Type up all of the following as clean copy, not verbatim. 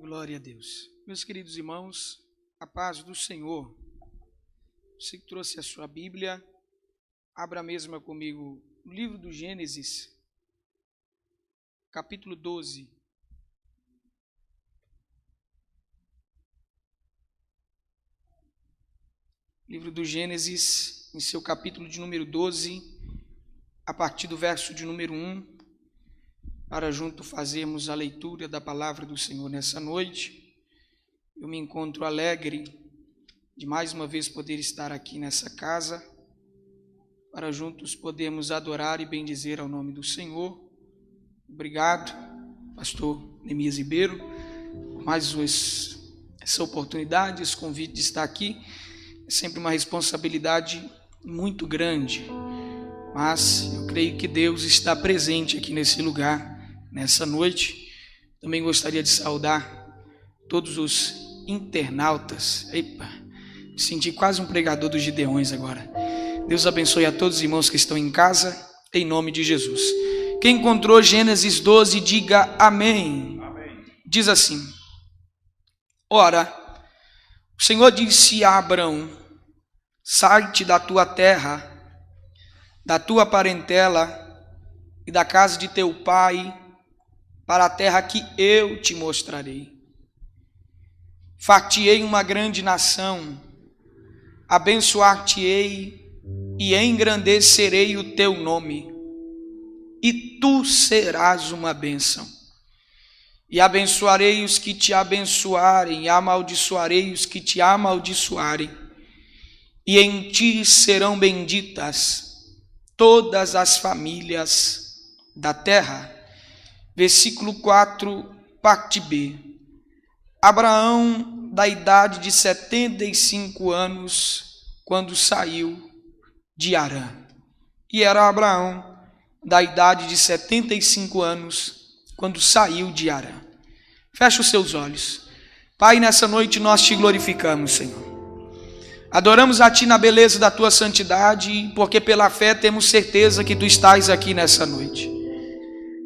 Glória a Deus. Meus queridos irmãos, a paz do Senhor. Você que trouxe a sua Bíblia, abra a mesma comigo no livro do Gênesis, capítulo 12. Livro do Gênesis, em seu capítulo de número 12, a partir do verso de número 1, para junto fazermos a leitura da palavra do Senhor nessa noite. Eu me encontro alegre de mais uma vez poder estar aqui nessa casa, para juntos podermos adorar e bendizer ao nome do Senhor. Obrigado, pastor Neemias Ribeiro, por mais essa oportunidade, esse convite de estar aqui. É sempre uma responsabilidade muito grande, mas eu creio que Deus está presente aqui nesse lugar, nessa noite. Também gostaria de saudar todos os internautas. Epa, me senti quase um pregador dos Gideões agora. Deus abençoe a todos os irmãos que estão em casa, em nome de Jesus. Quem encontrou Gênesis 12, diga amém. Amém. Diz assim: Ora, o Senhor disse a Abrão: sai-te da tua terra, da tua parentela e da casa de teu pai, para a terra que eu te mostrarei. Far-te-ei uma grande nação, abençoar-te-ei e engrandecerei o teu nome, e tu serás uma bênção. E abençoarei os que te abençoarem, e amaldiçoarei os que te amaldiçoarem, e em ti serão benditas todas as famílias da terra. Versículo 4, parte B. Abraão, da idade de 75 anos, quando saiu de Harã. E era Abraão, da idade de 75 anos, quando saiu de Harã. Fecha os seus olhos. Pai, nessa noite nós te glorificamos, Senhor. Adoramos a Ti na beleza da Tua santidade, porque pela fé temos certeza que Tu estás aqui nessa noite.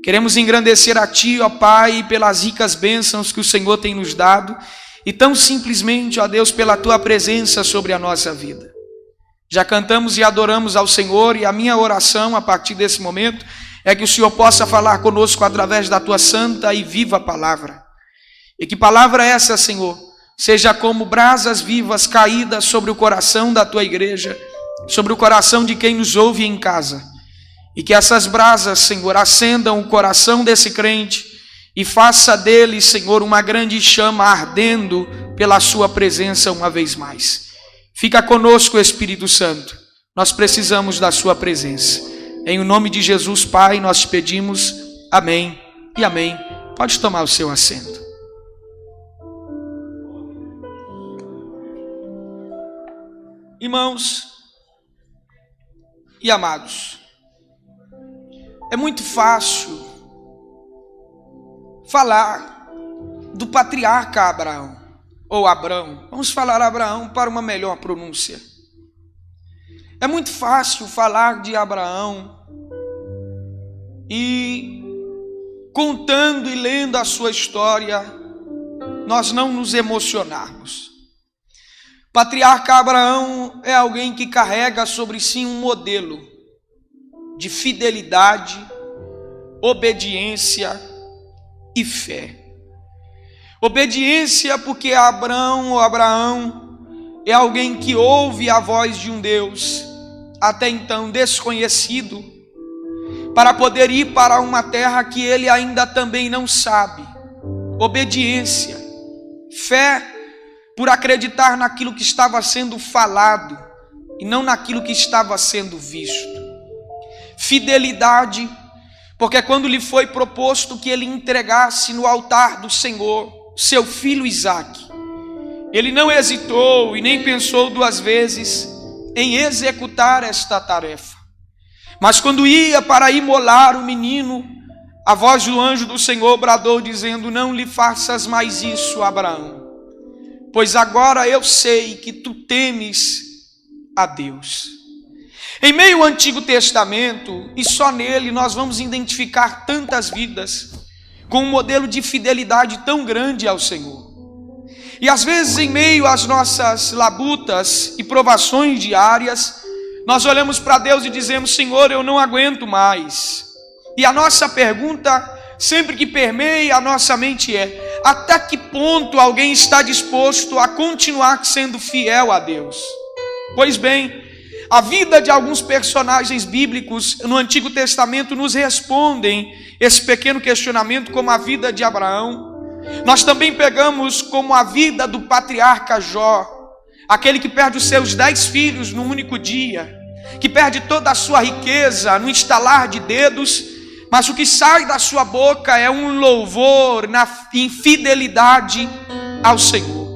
Queremos engrandecer a Ti, ó Pai, pelas ricas bênçãos que o Senhor tem nos dado, e tão simplesmente, ó Deus, pela Tua presença sobre a nossa vida. Já cantamos e adoramos ao Senhor, e a minha oração a partir desse momento é que o Senhor possa falar conosco através da Tua santa e viva palavra. E que palavra é essa, Senhor? Seja como brasas vivas caídas sobre o coração da Tua igreja, sobre o coração de quem nos ouve em casa. E que essas brasas, Senhor, acendam o coração desse crente e faça dele, Senhor, uma grande chama ardendo pela Sua presença uma vez mais. Fica conosco, Espírito Santo. Nós precisamos da Sua presença. Em o nome de Jesus, Pai, nós te pedimos. Amém e amém. Pode tomar o seu assento. Irmãos e amados, é muito fácil falar do patriarca Abraão, ou Abrão. Vamos falar Abraão para uma melhor pronúncia. É muito fácil falar de Abraão e, contando e lendo a sua história, nós não nos emocionarmos. Patriarca Abraão é alguém que carrega sobre si um modelo de fidelidade, obediência e fé. Obediência porque Abraão é alguém que ouve a voz de um Deus até então desconhecido, para poder ir para uma terra que ele ainda também não sabe. Obediência, fé, por acreditar naquilo que estava sendo falado e não naquilo que estava sendo visto. Fidelidade, porque quando lhe foi proposto que ele entregasse no altar do Senhor seu filho Isaque, ele não hesitou e nem pensou duas vezes em executar esta tarefa. Mas quando ia para imolar o menino, a voz do anjo do Senhor bradou dizendo: não lhe faças mais isso, Abraão, pois agora eu sei que tu temes a Deus. Em meio ao Antigo Testamento, e só nele nós vamos identificar tantas vidas com um modelo de fidelidade tão grande ao Senhor. E às vezes, em meio às nossas labutas e provações diárias, nós olhamos para Deus e dizemos: Senhor, eu não aguento mais. E a nossa pergunta, sempre que permeia a nossa mente, é: até que ponto alguém está disposto a continuar sendo fiel a Deus? Pois bem, a vida de alguns personagens bíblicos no Antigo Testamento nos respondem esse pequeno questionamento, como a vida de Abraão. Nós também pegamos como a vida do patriarca Jó, aquele que perde os seus 10 filhos num único dia, que perde toda a sua riqueza no estalar de dedos, mas o que sai da sua boca é um louvor em fidelidade ao Senhor.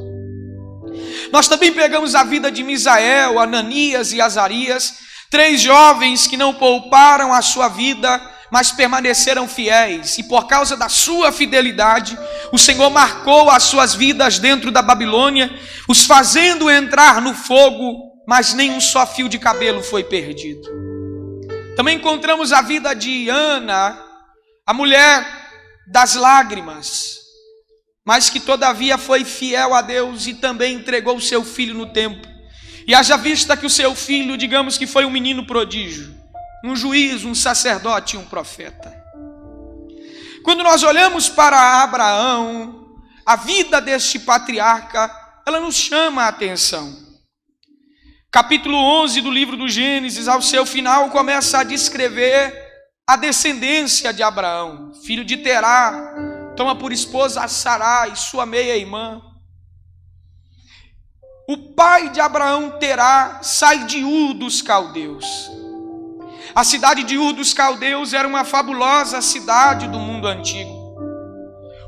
Nós também pegamos a vida de Misael, Ananias e Azarias, 3 jovens que não pouparam a sua vida, mas permaneceram fiéis, e por causa da sua fidelidade, o Senhor marcou as suas vidas dentro da Babilônia, os fazendo entrar no fogo, mas nem um só fio de cabelo foi perdido. Também encontramos a vida de Ana, a mulher das lágrimas, mas que todavia foi fiel a Deus e também entregou o seu filho no templo. E haja vista que o seu filho, digamos que foi um menino prodígio, um juiz, um sacerdote e um profeta. Quando nós olhamos para Abraão, a vida deste patriarca, ela nos chama a atenção. Capítulo 11 do livro do Gênesis, ao seu final, começa a descrever a descendência de Abraão, filho de Terá, toma por esposa a Sarai, sua meia-irmã. O pai de Abraão, Terá, sai de Ur dos Caldeus. A cidade de Ur dos Caldeus era uma fabulosa cidade do mundo antigo.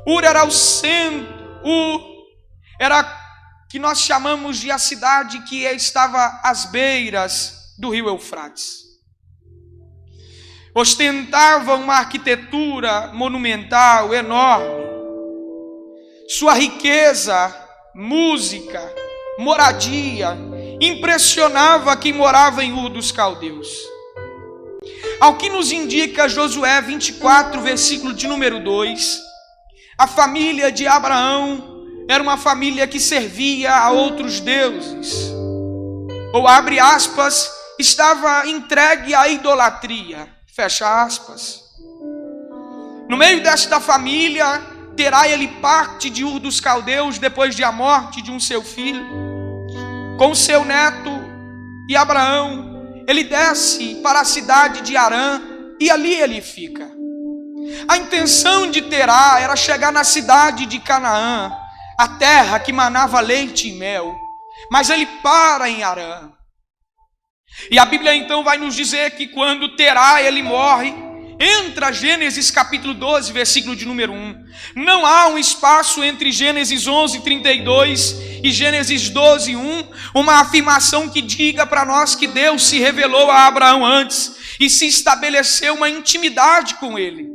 Ur era o centro, Ur era que nós chamamos de a cidade que estava às beiras do rio Eufrates. Ostentava uma arquitetura monumental, enorme. Sua riqueza, música, moradia, impressionava quem morava em Ur dos Caldeus. Ao que nos indica Josué 24, versículo de número 2, a família de Abraão era uma família que servia a outros deuses, ou abre aspas, estava entregue à idolatria, fecha aspas. No meio desta família, Terá ele parte de Ur dos Caldeus depois de a morte de um seu filho, com seu neto, e Abraão, ele desce para a cidade de Harã, e ali ele fica. A intenção de Terá era chegar na cidade de Canaã, a terra que manava leite e mel, mas ele para em Harã. E a Bíblia então vai nos dizer que quando Terá ele morre, entra Gênesis capítulo 12, versículo de número 1. Não há um espaço entre Gênesis 11, 32 e Gênesis 12, 1, uma afirmação que diga para nós que Deus se revelou a Abraão antes e se estabeleceu uma intimidade com ele.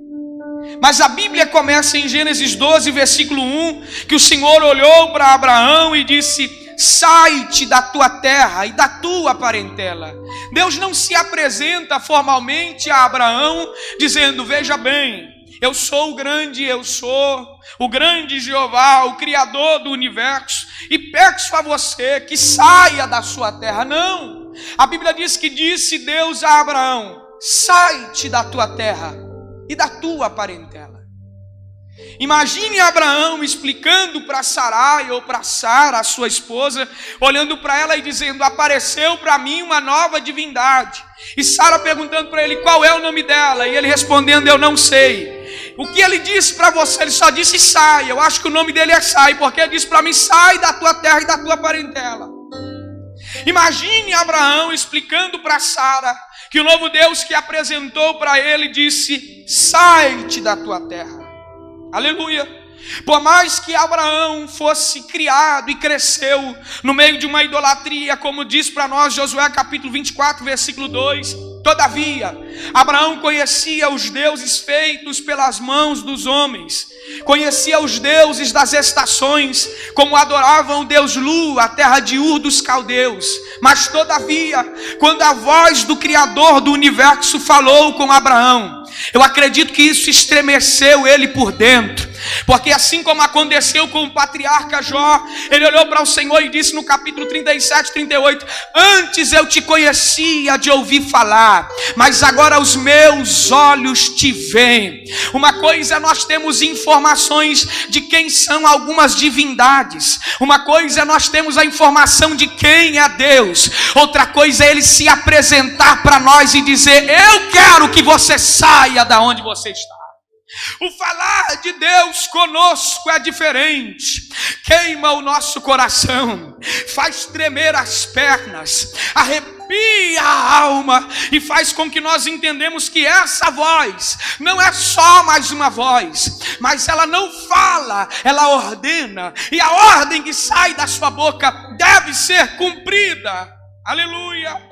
Mas a Bíblia começa em Gênesis 12, versículo 1, que o Senhor olhou para Abraão e disse: sai-te da tua terra e da tua parentela. Deus não se apresenta formalmente a Abraão dizendo: veja bem, eu sou o grande Jeová, o Criador do universo, e peço a você que saia da sua terra. Não, a Bíblia diz que disse Deus a Abraão: sai-te da tua terra e da tua parentela. Imagine Abraão explicando para Sarai ou para Sara, a sua esposa, olhando para ela e dizendo: apareceu para mim uma nova divindade. E Sara perguntando para ele qual é o nome dela, e ele respondendo: eu não sei. O que ele disse para você? Ele só disse sai. Eu acho que o nome dele é Sai, porque ele disse para mim: sai da tua terra e da tua parentela. Imagine Abraão explicando para Sara que o novo Deus que apresentou para ele disse: sai-te da tua terra. Aleluia. Por mais que Abraão fosse criado e cresceu no meio de uma idolatria, como diz para nós Josué capítulo 24, versículo 2, Todavia, Abraão conhecia os deuses feitos pelas mãos dos homens, conhecia os deuses das estações, como adoravam o Deus Lu, a terra de Ur dos caldeus. Mas todavia, quando a voz do Criador do universo falou com Abraão, eu acredito que isso estremeceu ele por dentro. Porque assim como aconteceu com o patriarca Jó, ele olhou para o Senhor e disse no capítulo 37, 38, antes eu te conhecia de ouvir falar, mas agora os meus olhos te veem. Uma coisa é nós temos informações de quem são algumas divindades, uma coisa é nós temos a informação de quem é Deus, outra coisa é ele se apresentar para nós e dizer, eu quero que você saia da onde você está. O falar de Deus conosco é diferente, queima o nosso coração, faz tremer as pernas, arrepia a alma e faz com que nós entendamos que essa voz não é só mais uma voz, mas ela não fala, ela ordena, e a ordem que sai da sua boca deve ser cumprida. Aleluia!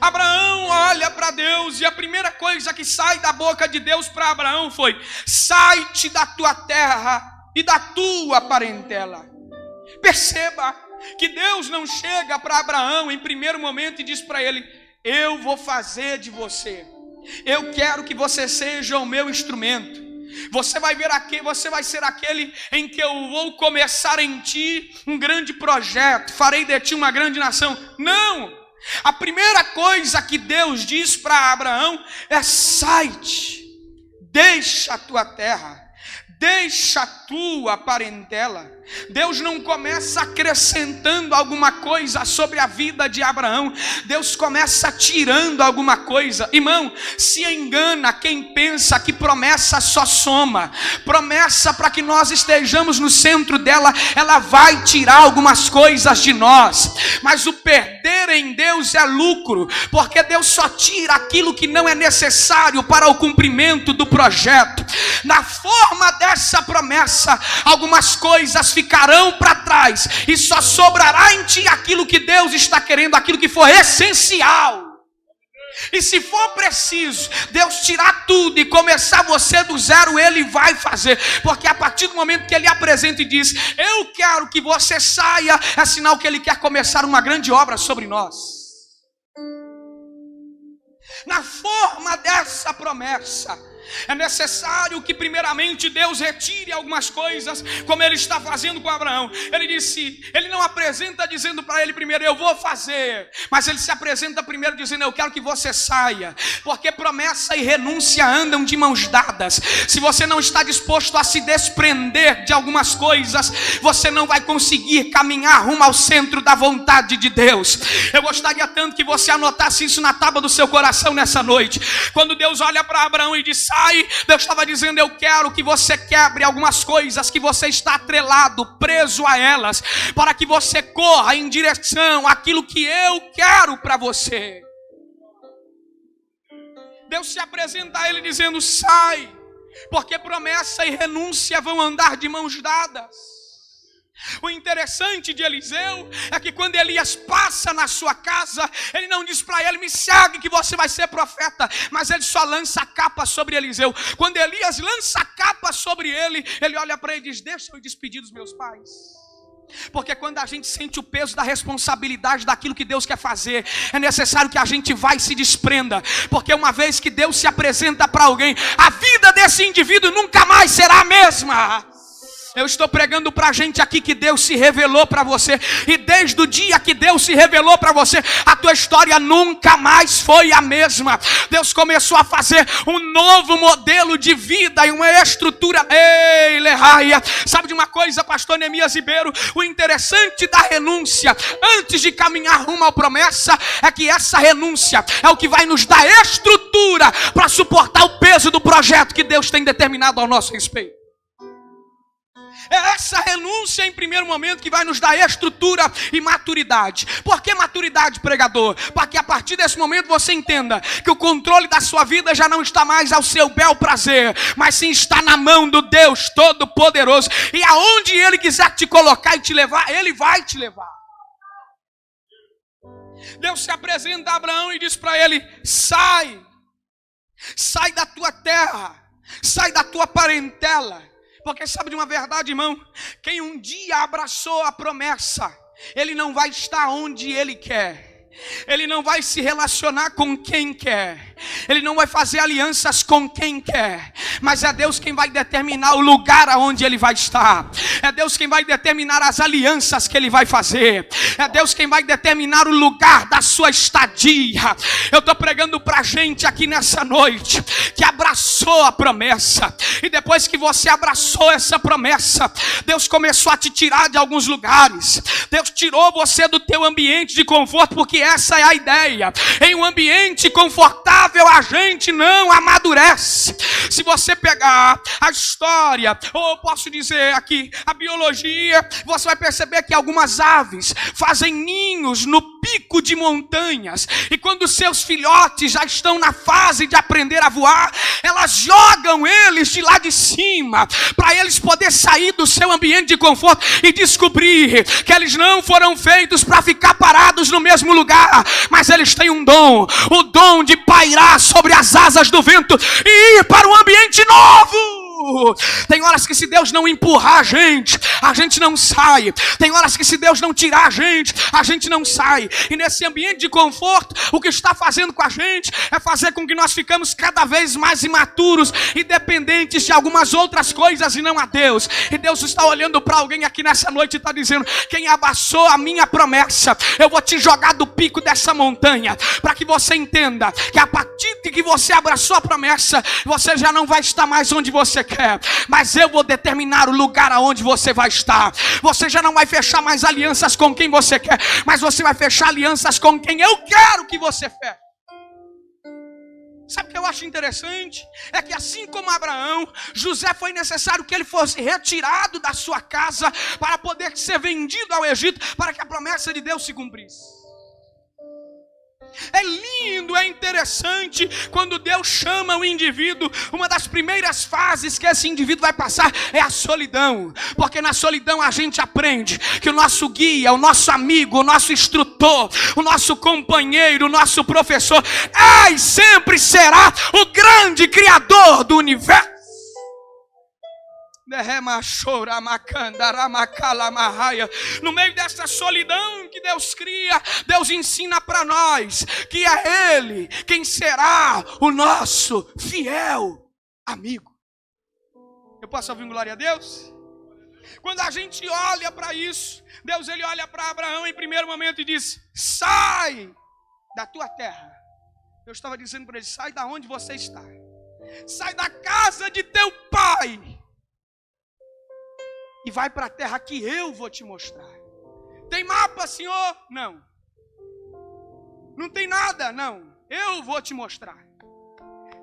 Abraão olha para Deus e a primeira coisa que sai da boca de Deus para Abraão foi: sai-te da tua terra e da tua parentela. Perceba que Deus não chega para Abraão em primeiro momento e diz para ele: eu vou fazer de você, eu quero que você seja o meu instrumento, você vai ver aqui, você vai ser aquele em que eu vou começar em ti um grande projeto, farei de ti uma grande nação. Não! A primeira coisa que Deus diz para Abraão é: sai-te, deixa a tua terra, deixa a tua parentela. Deus não começa acrescentando alguma coisa sobre a vida de Abraão, Deus começa tirando alguma coisa. Irmão, se engana quem pensa que promessa só soma. Promessa, para que nós estejamos no centro dela, ela vai tirar algumas coisas de nós, mas o perder em Deus é lucro, porque Deus só tira aquilo que não é necessário para o cumprimento do projeto. Na forma dessa promessa, algumas coisas ficarão para trás e só sobrará em ti aquilo que Deus está querendo, aquilo que for essencial. E se for preciso Deus tirar tudo e começar você do zero, Ele vai fazer, porque a partir do momento que Ele apresenta e diz: eu quero que você saia, é sinal que Ele quer começar uma grande obra sobre nós. Na forma dessa promessa, é necessário que primeiramente Deus retire algumas coisas, como Ele está fazendo com Abraão. Ele não apresenta dizendo para ele primeiro: eu vou fazer, mas Ele se apresenta primeiro dizendo: eu quero que você saia, porque promessa e renúncia andam de mãos dadas. Se você não está disposto a se desprender de algumas coisas, você não vai conseguir caminhar rumo ao centro da vontade de Deus. Eu gostaria tanto que você anotasse isso na tábua do seu coração nessa noite. Quando Deus olha para Abraão e diz: Deus estava dizendo: eu quero que você quebre algumas coisas que você está atrelado, preso a elas, para que você corra em direção àquilo que eu quero para você. Deus se apresenta a ele dizendo: sai, porque promessa e renúncia vão andar de mãos dadas. O interessante de Eliseu é que quando Elias passa na sua casa, ele não diz para ele: me segue que você vai ser profeta, mas ele só lança a capa sobre Eliseu. Quando Elias lança a capa sobre ele, ele olha para ele e diz: deixa eu despedir dos meus pais. Porque quando a gente sente o peso da responsabilidade daquilo que Deus quer fazer, é necessário que a gente vá e se desprenda, porque uma vez que Deus se apresenta para alguém, a vida desse indivíduo nunca mais será a mesma. Eu estou pregando para a gente aqui que Deus se revelou para você, e desde o dia que Deus se revelou para você, a tua história nunca mais foi a mesma. Deus começou a fazer um novo modelo de vida e uma estrutura. Ei, Lerraia, sabe de uma coisa, pastor Neemias Ribeiro? O interessante da renúncia, antes de caminhar rumo à promessa, é que essa renúncia é o que vai nos dar estrutura para suportar o peso do projeto que Deus tem determinado ao nosso respeito. É essa renúncia em primeiro momento que vai nos dar estrutura e maturidade. Por que maturidade, pregador? Para que a partir desse momento você entenda que o controle da sua vida já não está mais ao seu bel prazer, mas sim está na mão do Deus Todo-Poderoso. E aonde Ele quiser te colocar e te levar, Ele vai te levar. Deus se apresenta a Abraão e diz para ele: sai da tua terra, sai da tua parentela. Porque sabe de uma verdade, irmão? Quem um dia abraçou a promessa, ele não vai estar onde ele quer. Ele não vai se relacionar com quem quer. Ele não vai fazer alianças com quem quer. Mas é Deus quem vai determinar o lugar aonde ele vai estar. É Deus quem vai determinar as alianças que ele vai fazer. É Deus quem vai determinar o lugar da sua estadia. Eu estou pregando para gente aqui nessa noite que abraçou a promessa. E depois que você abraçou essa promessa, Deus começou a te tirar de alguns lugares. Deus tirou você do teu ambiente de conforto, porque essa é a ideia. Em um ambiente confortável a gente não amadurece. Se você pegar a história, ou posso dizer aqui, a biologia, você vai perceber que algumas aves fazem ninhos no pico de montanhas. E quando seus filhotes já estão na fase de aprender a voar, elas jogam eles de lá de cima, para eles poderem sair do seu ambiente de conforto e descobrir que eles não foram feitos para ficar parados no mesmo lugar. Mas eles têm um dom, o dom de pairar sobre as asas do vento e ir para um ambiente novo. Tem horas que se Deus não empurrar a gente não sai. Tem horas que se Deus não tirar a gente não sai. E nesse ambiente de conforto, o que está fazendo com a gente é fazer com que nós ficamos cada vez mais imaturos e dependentes de algumas outras coisas e não a Deus. E Deus está olhando para alguém aqui nessa noite e está dizendo: quem abraçou a minha promessa, eu vou te jogar do pico dessa montanha, para que você entenda que a partir de que você abraçou a promessa, você já não vai estar mais onde você quer, mas eu vou determinar o lugar aonde você vai estar. Você já não vai fechar mais alianças com quem você quer, mas você vai fechar alianças com quem eu quero que você feche. Sabe o que eu acho interessante? É que assim como Abraão, José foi necessário que ele fosse retirado da sua casa para poder ser vendido ao Egito, para que a promessa de Deus se cumprisse. É lindo, é interessante quando Deus chama o indivíduo. Uma das primeiras fases que esse indivíduo vai passar é a solidão, porque na solidão a gente aprende que o nosso guia, o nosso amigo, o nosso instrutor, o nosso companheiro, o nosso professor é e sempre será o grande Criador do universo. No meio dessa solidão que Deus cria, Deus ensina para nós que é Ele quem será o nosso fiel amigo. Eu posso ouvir glória a Deus? Quando a gente olha para isso, Deus ele olha para Abraão em primeiro momento e diz: sai da tua terra. Eu estava dizendo para ele: sai da onde você está, sai da casa de teu pai e vai para a terra que eu vou te mostrar. Tem mapa, Senhor? Não. Não tem nada? Não. Eu vou te mostrar.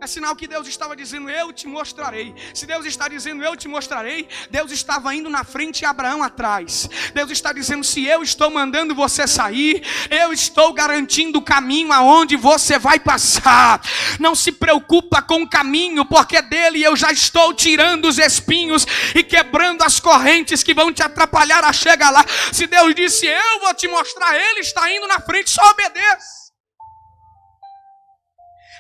É sinal que Deus estava dizendo: eu te mostrarei. Se Deus está dizendo eu te mostrarei, Deus estava indo na frente e Abraão atrás. Deus está dizendo: se eu estou mandando você sair, eu estou garantindo o caminho aonde você vai passar. Não se preocupa com o caminho, porque dele eu já estou tirando os espinhos e quebrando as correntes que vão te atrapalhar a chegar lá. Se Deus disse eu vou te mostrar, ele está indo na frente, só obedeça.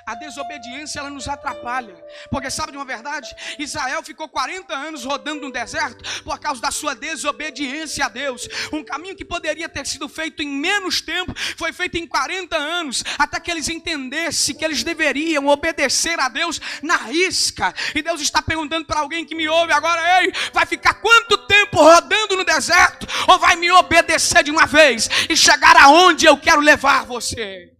A desobediência ela nos atrapalha, porque sabe de uma verdade? Israel ficou 40 anos rodando no deserto por causa da sua desobediência a Deus. Um caminho que poderia ter sido feito em menos tempo foi feito em 40 anos, até que eles entendessem que eles deveriam obedecer a Deus na risca. E Deus está perguntando para alguém que me ouve agora: ei, vai ficar quanto tempo rodando no deserto, ou vai me obedecer de uma vez e chegar aonde eu quero levar você?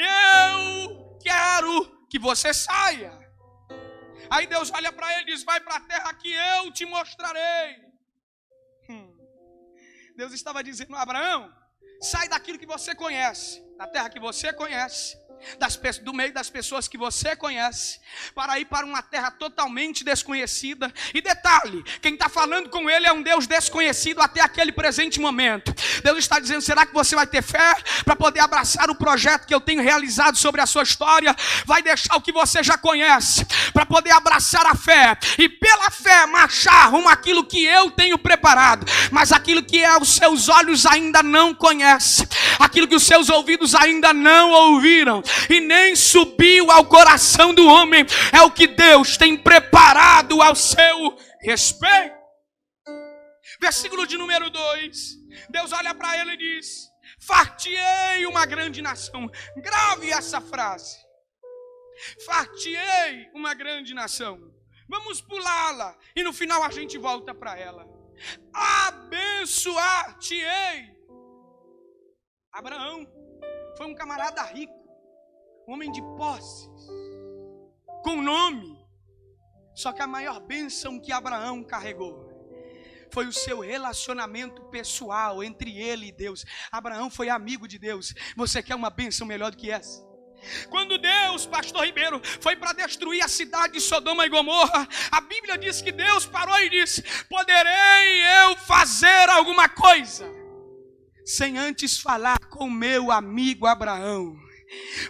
Eu quero que você saia. Aí Deus olha para ele e diz: vai para a terra que eu te mostrarei. Deus estava dizendo: Abraão, sai daquilo que você conhece, da terra que você conhece, do meio das pessoas que você conhece, para ir para uma terra totalmente desconhecida. E detalhe, quem está falando com ele é um Deus desconhecido até aquele presente momento. Deus está dizendo: será que você vai ter fé para poder abraçar o projeto que eu tenho realizado sobre a sua história? Vai deixar o que você já conhece para poder abraçar a fé, e pela fé marchar rumo àquilo que eu tenho preparado, mas aquilo que os seus olhos ainda não conhecem, aquilo que os seus ouvidos ainda não ouviram e nem subiu ao coração do homem, é o que Deus tem preparado ao seu respeito. Versículo de número 2, Deus olha para ele e diz: far-te-ei uma grande nação. Grave essa frase: far-te-ei uma grande nação. Vamos pulá-la e no final a gente volta para ela. Abençoar-te-ei. Abraão foi um camarada rico, um homem de posses, com nome. Só que a maior bênção que Abraão carregou foi o seu relacionamento pessoal entre ele e Deus. Abraão foi amigo de Deus. Você quer uma bênção melhor do que essa? Quando Deus, pastor Ribeiro, foi para destruir a cidade de Sodoma e Gomorra, a Bíblia diz que Deus parou e disse: poderei eu fazer alguma coisa sem antes falar com meu amigo Abraão?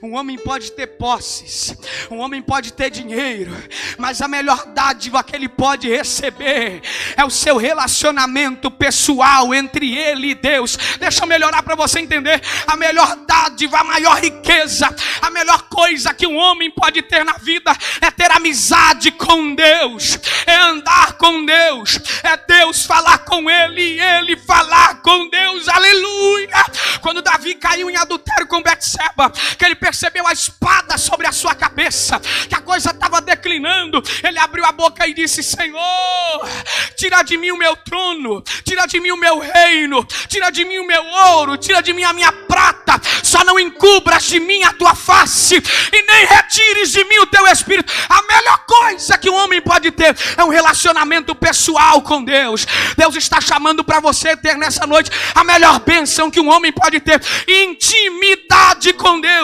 Um homem pode ter posses, um homem pode ter dinheiro, mas a melhor dádiva que ele pode receber é o seu relacionamento pessoal entre ele e Deus. Deixa eu melhorar para você entender. A melhor dádiva, a maior riqueza, a melhor coisa que um homem pode ter na vida é ter amizade com Deus, é andar com Deus, é Deus falar com ele e ele falar com Deus. Aleluia! Quando Davi caiu em adultério com Betseba, que ele percebeu a espada sobre a sua cabeça, que a coisa estava declinando, ele abriu a boca e disse: Senhor, tira de mim o meu trono, tira de mim o meu reino, tira de mim o meu ouro, tira de mim a minha prata, só não encubras de mim a tua face e nem retires de mim o teu espírito. A melhor coisa que um homem pode ter é um relacionamento pessoal com Deus. Deus está chamando para você ter nessa noite a melhor bênção que um homem pode ter: intimidade com Deus.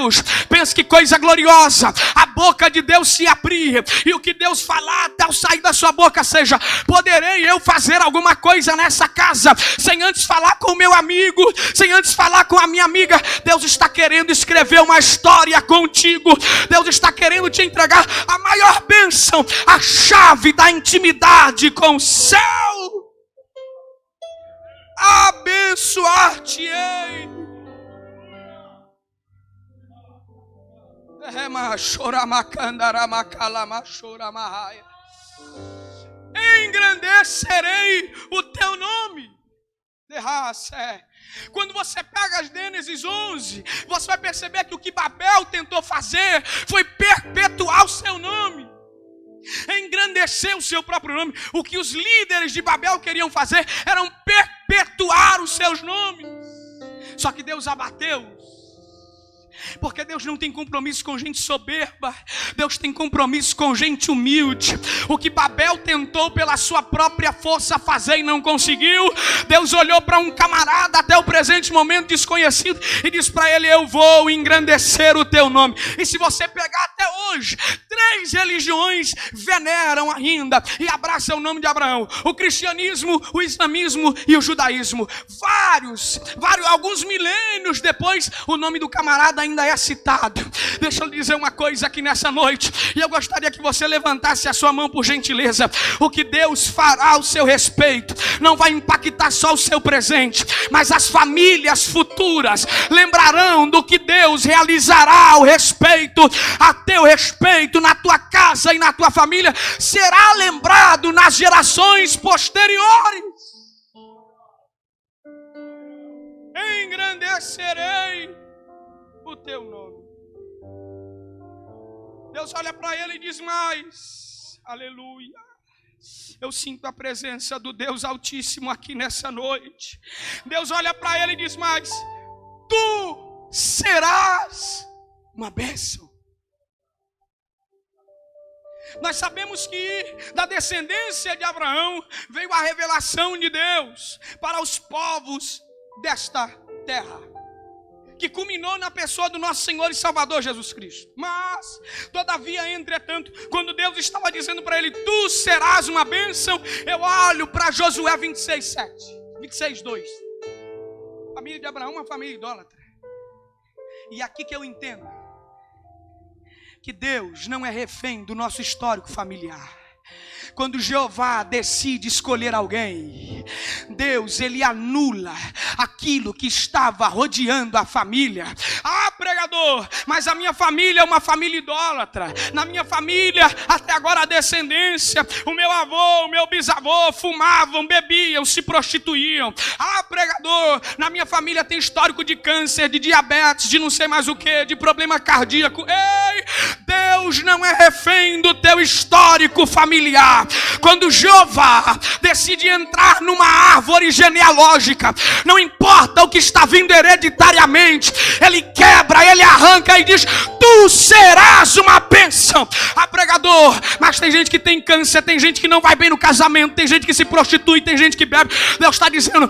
Pensa que coisa gloriosa, a boca de Deus se abrir e o que Deus falar ao sair da sua boca seja: poderei eu fazer alguma coisa nessa casa sem antes falar com o meu amigo, sem antes falar com a minha amiga. Deus está querendo escrever uma história contigo. Deus está querendo te entregar a maior bênção, a chave da intimidade com o céu. Abençoar-te-ei. Engrandecerei o teu nome. Quando você pega as Gênesis 11, você vai perceber que o que Babel tentou fazer foi perpetuar o seu nome, engrandecer o seu próprio nome. O que os líderes de Babel queriam fazer era perpetuar os seus nomes. Só que Deus abateu, porque Deus não tem compromisso com gente soberba. Deus tem compromisso com gente humilde. O que Babel tentou pela sua própria força fazer e não conseguiu, Deus olhou para um camarada até o presente momento desconhecido e disse para ele: eu vou engrandecer o teu nome. E se você pegar até hoje, 3 religiões veneram ainda e abraçam o nome de Abraão: o cristianismo, o islamismo e o judaísmo. Alguns milênios depois, o nome do camarada ainda é citado. Deixa eu dizer uma coisa aqui nessa noite, e eu gostaria que você levantasse a sua mão por gentileza. O que Deus fará ao seu respeito não vai impactar só o seu presente, mas as famílias futuras lembrarão do que Deus realizará ao respeito, a teu respeito, na tua casa e na tua família. Será lembrado nas gerações posteriores. Engrandecerei o teu nome. Deus olha para ele e diz mais: aleluia. Eu sinto a presença do Deus Altíssimo aqui nessa noite. Deus olha para ele e diz mais: tu serás uma bênção. Nós sabemos que da descendência de Abraão veio a revelação de Deus para os povos desta terra. que culminou na pessoa do nosso Senhor e Salvador Jesus Cristo. Mas, todavia, entretanto, quando Deus estava dizendo para ele, tu serás uma bênção, eu olho para Josué 26:7, 26:2. A família de Abraão é uma família idólatra. E aqui que eu entendo que Deus não é refém do nosso histórico familiar. Quando Jeová decide escolher alguém, Deus, ele anula aquilo que estava rodeando a família. Ah, pregador, mas a minha família é uma família idólatra. Na minha família, até agora a descendência, o meu avô, o meu bisavô fumavam, bebiam, se prostituíam. Ah, pregador, na minha família tem histórico de câncer, de diabetes, de não sei mais o que, de problema cardíaco. Ei, Deus não é refém do teu histórico familiar. Quando Jeová decide entrar numa árvore genealógica, não importa o que está vindo hereditariamente, ele quebra, ele arranca e diz, tu serás uma bênção. Ah, pregador, mas tem gente que tem câncer, tem gente que não vai bem no casamento, tem gente que se prostitui, tem gente que bebe. Deus está dizendo,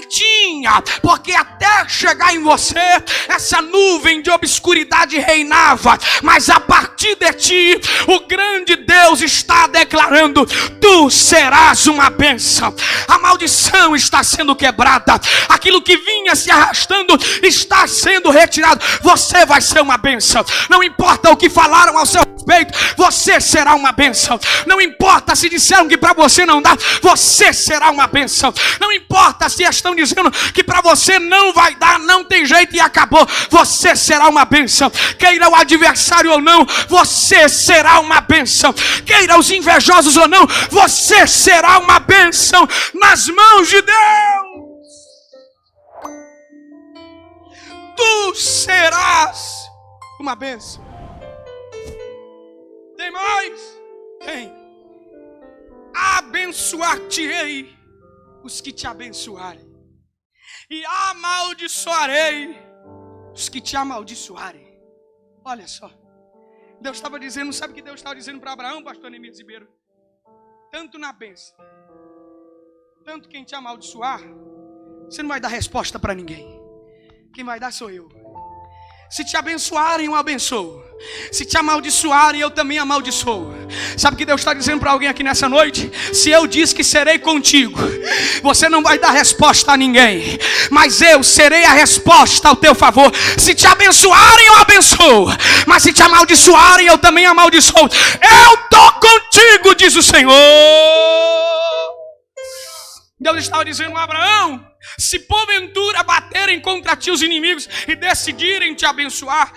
tinha, porque até chegar em você, essa nuvem de obscuridade reinava, mas a partir de ti, o grande Deus está declarando, tu serás uma bênção. A maldição está sendo quebrada, aquilo que vinha se arrastando está sendo retirado. Você vai ser uma bênção. Não importa o que falaram ao seu respeito, você será uma bênção. Não importa se disseram que para você não dá, você será uma bênção. Não importa se estão dizendo que para você não vai dar, não tem jeito e acabou, você será uma bênção. Queira o adversário ou não, você será uma bênção. Queira os invejosos ou não, você será uma bênção nas mãos de Deus. Tu serás uma bênção. Tem mais? Tem. Abençoar-te-ei os que te abençoarem, e amaldiçoarei os que te amaldiçoarem. Olha só, Deus estava dizendo, sabe o que Deus estava dizendo para Abraão, pastor Neemias Ribeiro? Tanto na bênção, tanto quem te amaldiçoar, você não vai dar resposta para ninguém. Quem vai dar sou eu. Se te abençoarem, eu abençoo. Se te amaldiçoarem, eu também amaldiçoo. Sabe o que Deus está dizendo para alguém aqui nessa noite? Se eu disse que serei contigo, você não vai dar resposta a ninguém, mas eu serei a resposta ao teu favor. Se te abençoarem, eu abençoo, mas se te amaldiçoarem, eu também amaldiçoo. Eu estou contigo, diz o Senhor. Deus estava dizendo a Abraão, se porventura baterem contra ti os inimigos e decidirem te abençoar,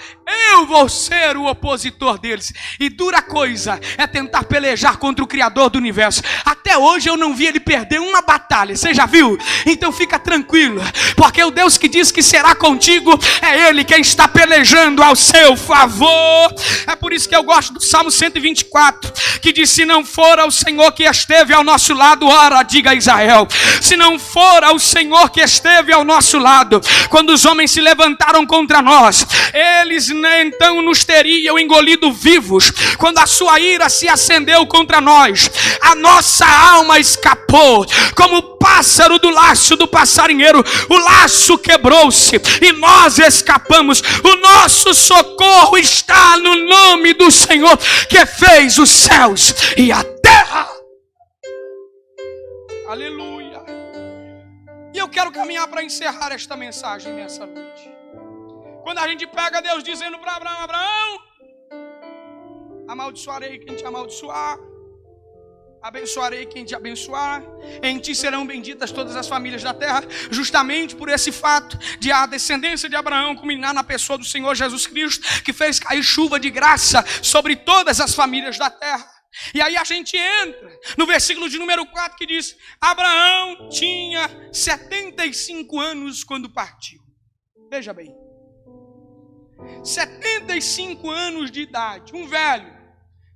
eu vou ser o opositor deles. E dura coisa é tentar pelejar contra o Criador do universo. Até hoje eu não vi ele perder uma batalha, você já viu? Então fica tranquilo, porque o Deus que diz que será contigo, é Ele quem está pelejando ao seu favor. É por isso que eu gosto do Salmo 124, que diz, se não for o Senhor que esteve ao nosso lado, ora, diga a Israel, se não for o Senhor que esteve ao nosso lado, quando os homens se levantaram contra nós, eles então nos teriam engolido vivos. Quando a sua ira se acendeu contra nós, a nossa alma escapou, como o pássaro do laço do passarinheiro. O laço quebrou-se e nós escapamos. O nosso socorro está no nome do Senhor, que fez os céus e a terra. Aleluia. E eu quero caminhar para encerrar esta mensagem nessa noite. Quando a gente pega Deus dizendo para Abraão, Abraão, amaldiçoarei quem te amaldiçoar, abençoarei quem te abençoar, em ti serão benditas todas as famílias da terra, justamente por esse fato de a descendência de Abraão culminar na pessoa do Senhor Jesus Cristo, que fez cair chuva de graça sobre todas as famílias da terra. E aí a gente entra no versículo de número 4 que diz, Abraão tinha 75 anos quando partiu. Veja bem, 75 anos de idade, um velho.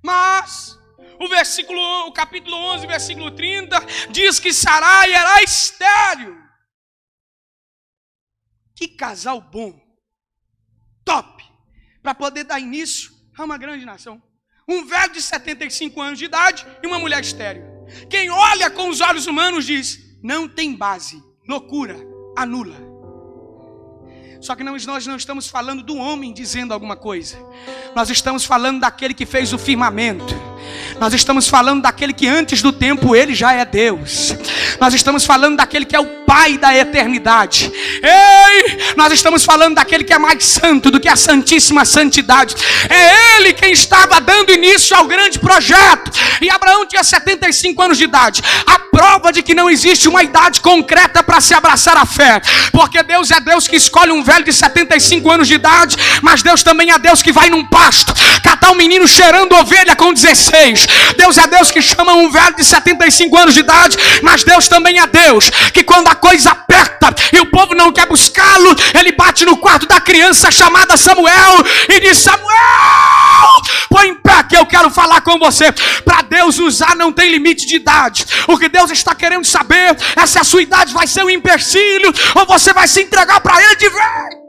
Mas o capítulo 11, versículo 30 diz que Sarai era estéril. Que casal bom, top, para poder dar início a uma grande nação. Um velho de 75 anos de idade e uma mulher estéril. Quem olha com os olhos humanos diz, não tem base, loucura, anula. Só que nós não estamos falando do homem dizendo alguma coisa. Nós estamos falando daquele que fez o firmamento. Nós estamos falando daquele que antes do tempo ele já é Deus. Nós estamos falando daquele que é o Pai da eternidade. Ei, nós estamos falando daquele que é mais santo do que a santíssima santidade. É ele quem estava dando início ao grande projeto. E Abraão tinha 75 anos de idade. A prova de que não existe uma idade concreta para se abraçar a fé. Porque Deus é Deus que escolhe um velho de 75 anos de idade, mas Deus também é Deus que vai num pasto catar um menino cheirando ovelha com 16. Deus é Deus que chama um velho de 75 anos de idade, mas Deus também é Deus que quando a coisa aperta e o povo não quer buscá-lo, ele bate no quarto da criança chamada Samuel e diz: Samuel, põe em pé que eu quero falar com você. Para Deus usar não tem limite de idade. O que Deus está querendo saber é se a sua idade vai ser um empecilho ou você vai se entregar para ele de vez.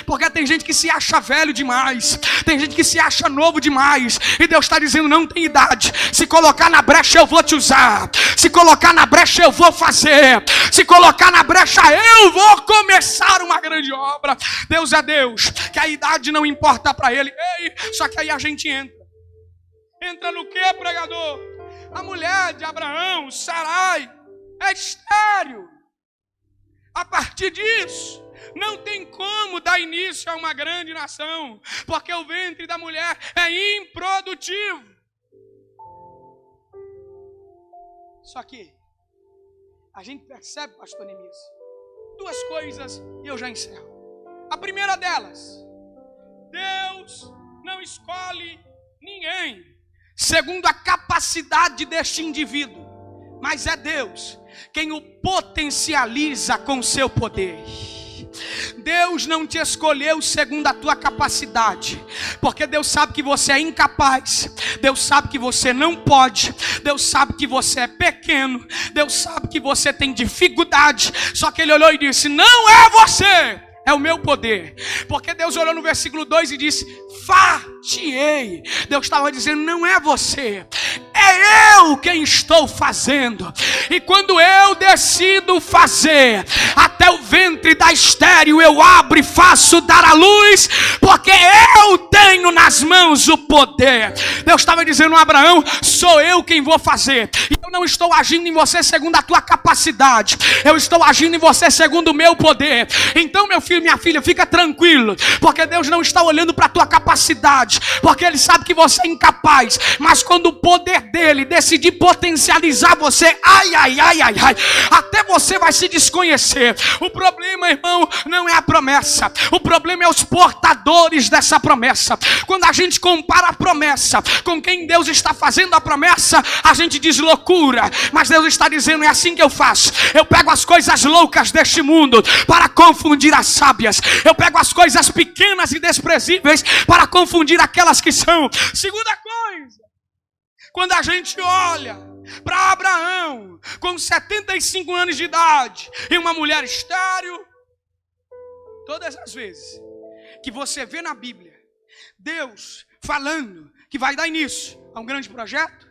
Porque tem gente que se acha velho demais, tem gente que se acha novo demais, e Deus está dizendo: não tem idade. Se colocar na brecha eu vou te usar, se colocar na brecha eu vou fazer, se colocar na brecha eu vou começar uma grande obra. Deus é Deus que a idade não importa para ele. Ei, só que aí a gente entra no que, pregador? A mulher de Abraão, Sarai, é estéril. A partir disso não tem como dar início a uma grande nação, porque o ventre da mulher é improdutivo. Só que a gente percebe, pastor Neemias, duas coisas e eu já encerro. A primeira delas: Deus não escolhe ninguém segundo a capacidade deste indivíduo, mas é Deus quem o potencializa com seu poder. Deus não te escolheu segundo a tua capacidade, porque Deus sabe que você é incapaz, Deus sabe que você não pode, Deus sabe que você é pequeno, Deus sabe que você tem dificuldade. Só que Ele olhou e disse: não é você, é o meu poder. Porque Deus olhou no versículo 2 e disse: far-te-ei. Deus estava dizendo: não é você, é eu quem estou fazendo. E quando eu decido fazer, até o ventre da estéril eu abro e faço dar a luz, porque eu tenho nas mãos o poder. Deus estava dizendo a Abraão: sou eu quem vou fazer. E eu não estou agindo em você segundo a tua capacidade, eu estou agindo em você segundo o meu poder. Então, meu filho, minha filha, fica tranquilo, porque Deus não está olhando para a tua capacidade, porque Ele sabe que você é incapaz. Mas quando o poder dele decidir potencializar você, até você vai se desconhecer. O problema, irmão, não é a promessa, o problema é os portadores dessa promessa. Quando a gente compara a promessa com quem Deus está fazendo a promessa, a gente diz loucura. Mas Deus está dizendo: é assim que eu faço. Eu pego as coisas loucas deste mundo para confundir as sábias. Eu pego as coisas pequenas e desprezíveis para confundir aquelas que são. Segunda coisa, quando a gente olha para Abraão com 75 anos de idade e uma mulher estéril, todas as vezes que você vê na Bíblia Deus falando que vai dar início a um grande projeto,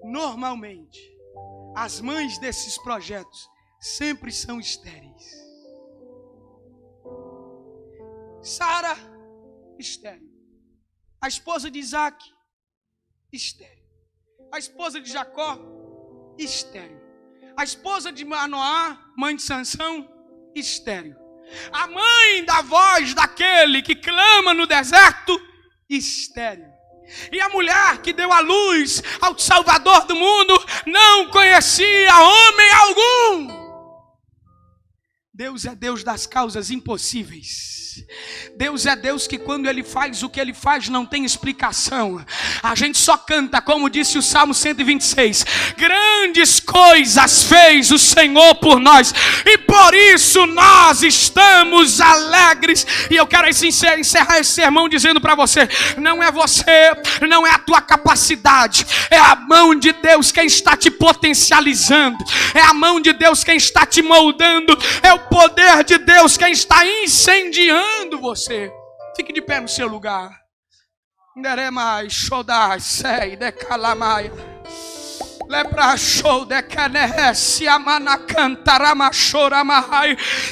normalmente as mães desses projetos sempre são estéreis. Sara, estéril. A esposa de Isaac, estéril. A esposa de Jacó, estéril. A esposa de Manoá, mãe de Sansão, estéril. A mãe da voz daquele que clama no deserto, estéril. E a mulher que deu a luz ao Salvador do mundo não conhecia homem algum. Deus é Deus das causas impossíveis. Deus é Deus que quando Ele faz o que Ele faz não tem explicação. A gente só canta como disse o Salmo 126: grandes coisas fez o Senhor por nós, e por isso nós estamos alegres. E eu quero encerrar esse sermão dizendo para você: não é você, não é a tua capacidade, é a mão de Deus quem está te potencializando, é a mão de Deus quem está te moldando, é o poder de Deus quem está incendiando você. Fique de pé no seu lugar.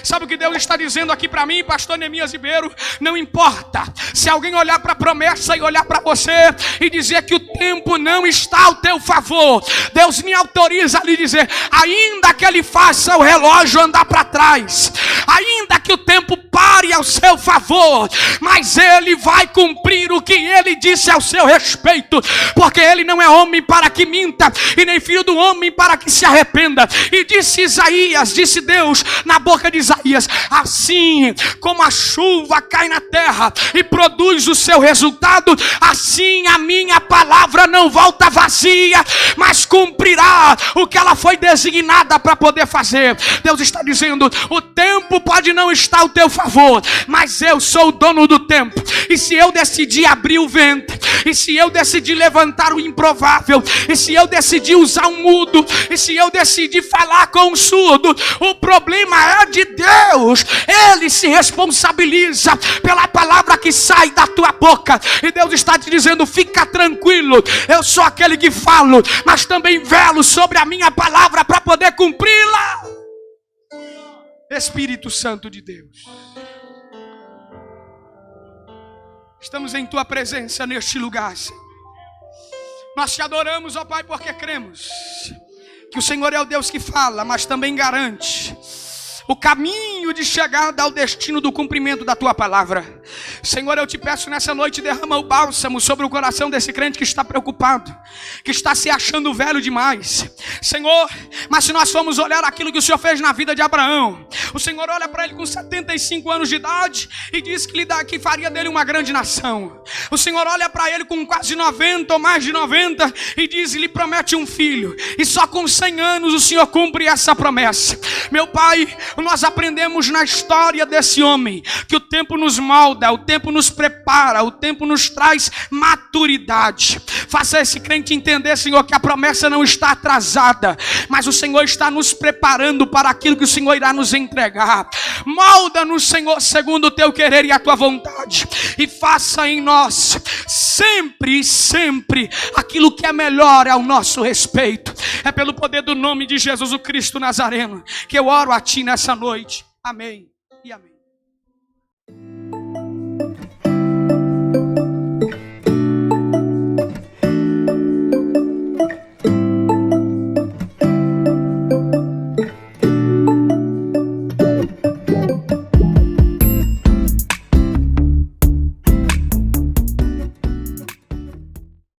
Sabe o que Deus está dizendo aqui para mim, pastor Neemias Ribeiro? Não importa se alguém olhar para a promessa e olhar para você e dizer que o tempo não está ao teu favor. Deus me autoriza a lhe dizer, ainda que ele faça o relógio andar para trás, ainda que o tempo pare ao seu favor, mas ele vai cumprir o que ele disse ao seu respeito, porque ele não é homem para que minta, e nem filho do homem para que se arrependa. E disse Isaías, disse Deus na boca de Isaías, assim como a chuva cai na terra e produz o seu resultado, assim a minha palavra não volta vazia, mas cumprirá o que ela foi designada para poder fazer. Deus está dizendo, o tempo pode não estar ao teu favor, mas eu sou o dono do tempo, e se eu decidir abrir o ventre, e se eu decidir levantar o improvável, e se eu decidir usar um mudo, e se eu decidir falar com um surdo, o problema é de Deus. Ele se responsabiliza pela palavra que sai da tua boca, e Deus está te dizendo, fica tranquilo, eu sou aquele que falo, mas também velo sobre a minha palavra para poder cumpri-la. Espírito Santo de Deus, estamos em tua presença neste lugar, Senhor. Nós te adoramos, ó Pai, porque cremos que o Senhor é o Deus que fala, mas também garante o caminho de chegada ao destino do cumprimento da tua palavra. Senhor, eu te peço nessa noite, derrama o bálsamo sobre o coração desse crente que está preocupado, que está se achando velho demais, Senhor. Mas se nós formos olhar aquilo que o Senhor fez na vida de Abraão, o Senhor olha para ele com 75 anos de idade e diz que faria dele uma grande nação. O Senhor olha para ele com quase 90 ou mais de 90 e diz, lhe promete um filho, e só com 100 anos o Senhor cumpre essa promessa. Meu Pai, nós aprendemos na história desse homem que o tempo nos molda, o tempo nos prepara, o tempo nos traz maturidade. Faça esse crente entender, Senhor, que a promessa não está atrasada, mas o Senhor está nos preparando para aquilo que o Senhor irá nos entregar. Molda-nos, Senhor, segundo o teu querer e a tua vontade, e faça em nós sempre e sempre aquilo que é melhor ao nosso respeito. É pelo poder do nome de Jesus o Cristo Nazareno que eu oro a ti nessa noite. Amém e amém.